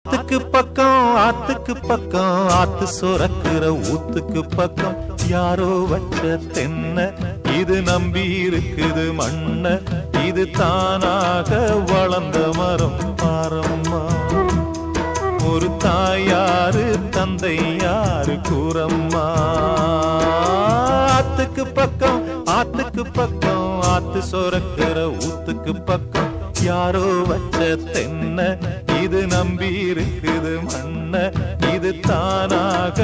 ஆத்துக்கு பக்கம் ஆத்துக்கு பக்கம் ஆத்து சுரக்குற ஊத்துக்கு பக்கம் யாரோ வச்ச தென்ன இது நம்பி இருக்குது மண்ண இது தானாக வளர்ந்த மரம் பாரம்மா. ஒரு தாயாரு தந்தை யாரு கூறம்மா. ஆத்துக்கு பக்கம் ஆத்துக்கு பக்கம் ஆத்து சுரக்குற ஊத்துக்கு பக்கம் யாரோ வச்ச தென்ன இது நம்பி இருக்குது மண்ண இது தானாக